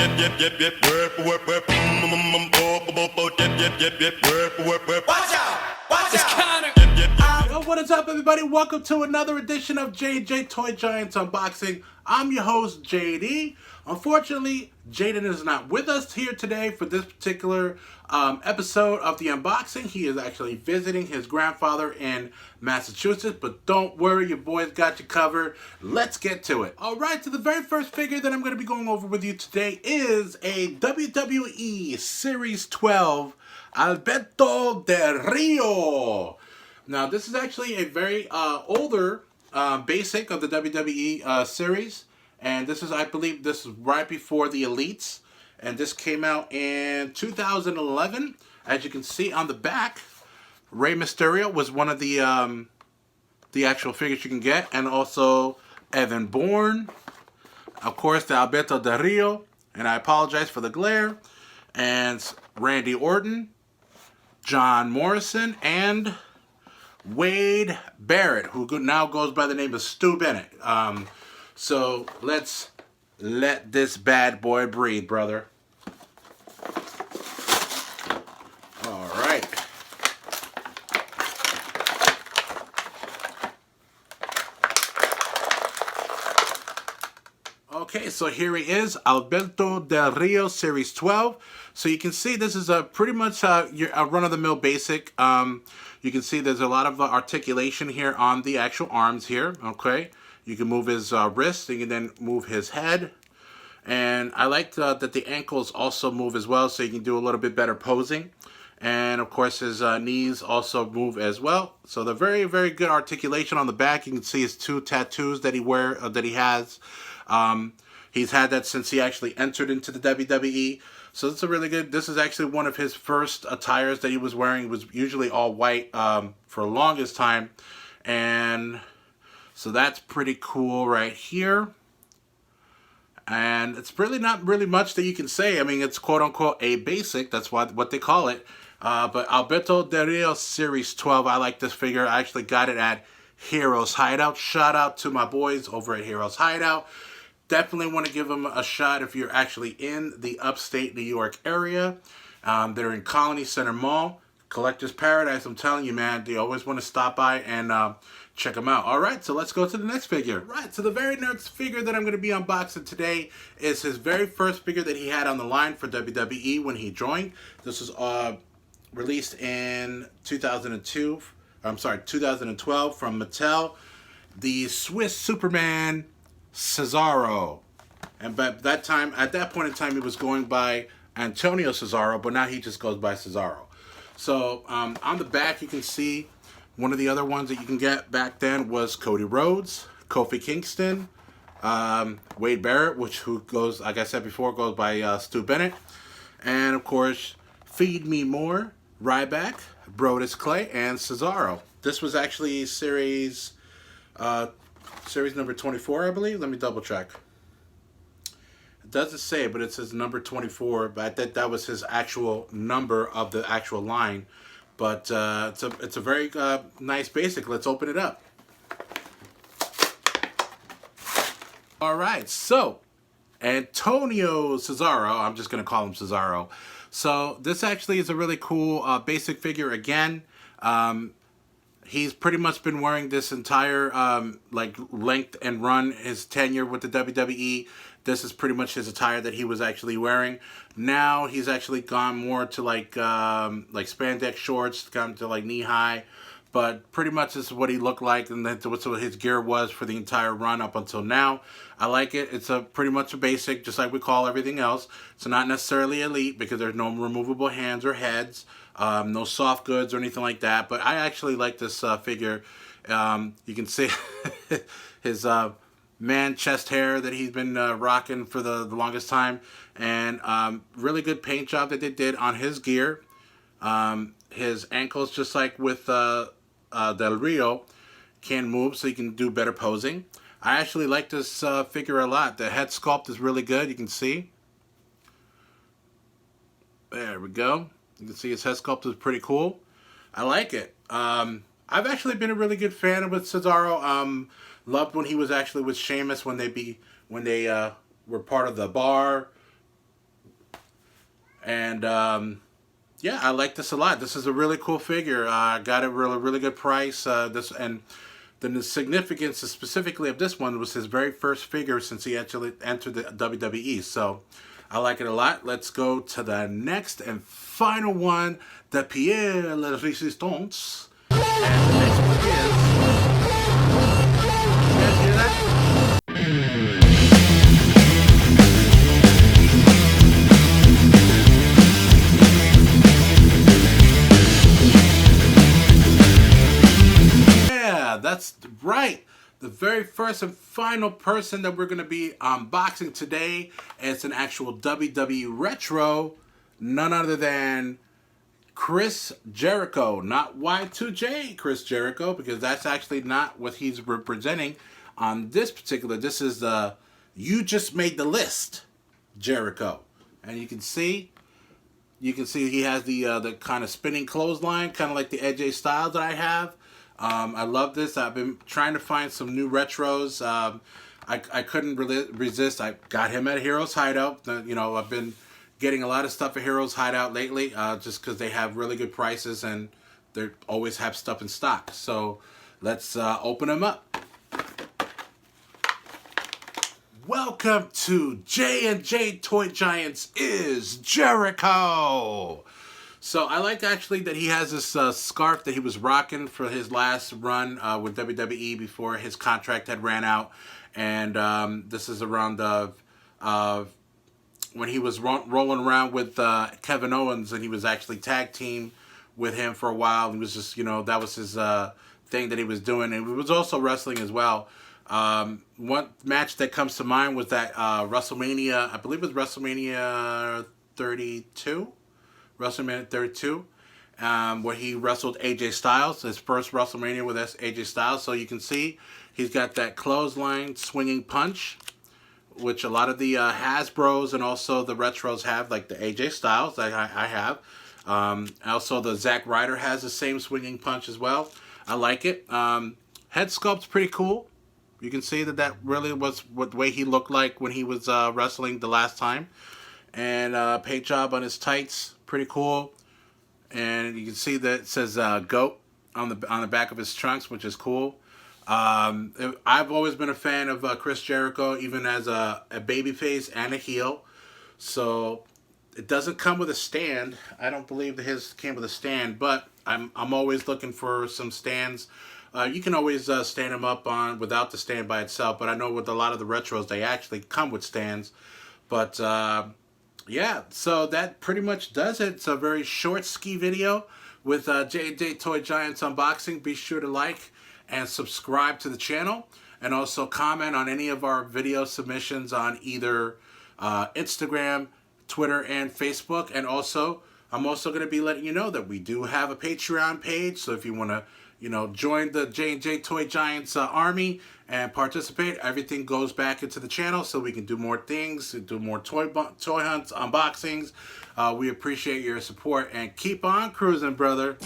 Yo, what is up, everybody? Welcome to another edition of J&J Toy Giants Unboxing. I'm your host, JD. Unfortunately, Jaden is not with us here today for this particular episode of the unboxing. He is actually visiting his grandfather in Massachusetts, but don't worry, your boy's got you covered. Let's get to it. Alright, so the very first figure that I'm going to be going over with you today is a WWE Series 12 Alberto Del Rio. Now, this is actually a very older basic of the WWE Series. And this is, I believe, this is right before the Elites. And this came out in 2011. As you can see on the back, Rey Mysterio was one of the actual figures you can get. And also Evan Bourne. Of course, the Alberto Del Rio. And I apologize for the glare. And Randy Orton. John Morrison. And Wade Barrett, who now goes by the name of Stu Bennett. So let's let this bad boy breathe, brother. All right. Okay, so here he is, Alberto Del Rio Series 12. So you can see this is a pretty much a run-of-the-mill basic. You can see there's a lot of articulation here on the actual arms here, okay? You can move his wrist, you can then move his head. And I like that the ankles also move as well, so you can do a little bit better posing. And of course his knees also move as well. So the very, very good articulation on the back. You can see his two tattoos that he has. He's had that since he actually entered into the WWE. So it's a really good, this is actually one of his first attires that he was wearing. It was usually all white for the longest time. And so that's pretty cool right here. And it's really not really much that you can say. I mean, it's quote unquote a basic. That's what they call it. But Alberto Del Rio Series 12, I like this figure. I actually got it at Heroes Hideout. Shout out to my boys over at Heroes Hideout. Definitely want to give them a shot if you're actually in the upstate New York area. They're in Colony Center Mall. Collector's Paradise, I'm telling you, man. They always want to stop by and check them out. All right, so let's go to the next figure. Right, so the very next figure that I'm going to be unboxing today is his very first figure that he had on the line for WWE when he joined. This was released in 2012 from Mattel. The Swiss Superman Cesaro. And at that point in time, he was going by Antonio Cesaro, but now he just goes by Cesaro. So on the back, you can see one of the other ones that you can get back then was Cody Rhodes, Kofi Kingston, Wade Barrett, who goes, like I said before, goes by Stu Bennett, and of course, Feed Me More, Ryback, Brodus Clay, and Cesaro. This was actually series number 24, I believe. Let me double check. It doesn't say, but it says number 24. But I think that was his actual number of the actual line. But it's a very nice basic. Let's open it up. All right, so Antonio Cesaro. I'm just going to call him Cesaro. So this actually is a really cool basic figure again. He's pretty much been wearing this entire length and run his tenure with the WWE. This is pretty much his attire that he was actually wearing. Now he's actually gone more to like spandex shorts, gone to like knee high. But pretty much this is what he looked like, and that's what his gear was for the entire run up until now. I like it. It's pretty much a basic, just like we call everything else. It's not necessarily elite because there's no removable hands or heads. No soft goods or anything like that. But I actually like this figure. You can see his man chest hair that he's been rocking for the longest time. And really good paint job that they did on his gear. His ankles, just like with Del Rio, can move so you can do better posing. I actually like this figure a lot. The head sculpt is really good. You can see. There we go. You can see his head sculpt is pretty cool. I like it. I've actually been a really good fan with Cesaro. Loved when he was actually with Sheamus when they were part of the Bar. And yeah, I like this a lot. This is a really cool figure. I got it really good price. This and the significance specifically of this one was his very first figure since he actually entered the WWE. So I like it a lot. Let's go to the next and final one, the Pierre La Resistance. And the next one is. You guys hear that? That's right. The very first and final person that we're going to be unboxing today is an actual WWE Retro. None other than Chris Jericho. Not Y2J Chris Jericho, because that's actually not what he's representing on this particular. This is the You Just Made the List Jericho. And you can see he has the kind of spinning clothesline, kind of like the AJ Styles that I have. I love this. I've been trying to find some new retros. I couldn't resist. I got him at Heroes Hideout. I've been getting a lot of stuff at Heroes Hideout lately, just because they have really good prices and they always have stuff in stock. So let's open them up. Welcome to J&J Toy Giants is Jericho. So I like actually that he has this scarf that he was rocking for his last run with WWE before his contract had ran out. And this is around when he was rolling around with Kevin Owens, and he was actually tag team with him for a while. He was just, that was his thing that he was doing. And he was also wrestling as well. One match that comes to mind was that WrestleMania, I believe it was WrestleMania 32. WrestleMania 32, where he wrestled AJ Styles, his first WrestleMania with AJ Styles. So you can see he's got that clothesline swinging punch, which a lot of the Hasbros and also the Retros have, like the AJ Styles that I have. Also, the Zack Ryder has the same swinging punch as well. I like it. Head sculpt's pretty cool. You can see that really was what the way he looked like when he was wrestling the last time. And paint job on his tights, pretty cool. And you can see that it says GOAT on the back of his trunks, which is cool. I've always been a fan of Chris Jericho, even as a babyface and a heel. So it doesn't come with a stand. I don't believe that his came with a stand, but I'm always looking for some stands. You can always stand them up on without the stand by itself, but I know with a lot of the retros they actually come with stands. But yeah, so that pretty much does it. It's a very short ski video with J&J Toy Giants unboxing. Be sure to like and subscribe to the channel, and also comment on any of our video submissions on either Instagram, Twitter, and Facebook. And also, I'm also going to be letting you know that we do have a Patreon page. So if you want to, join the J&J Toy Giants army and participate, everything goes back into the channel so we can do more things, do more toy hunts, unboxings. We appreciate your support, and keep on cruising, brother.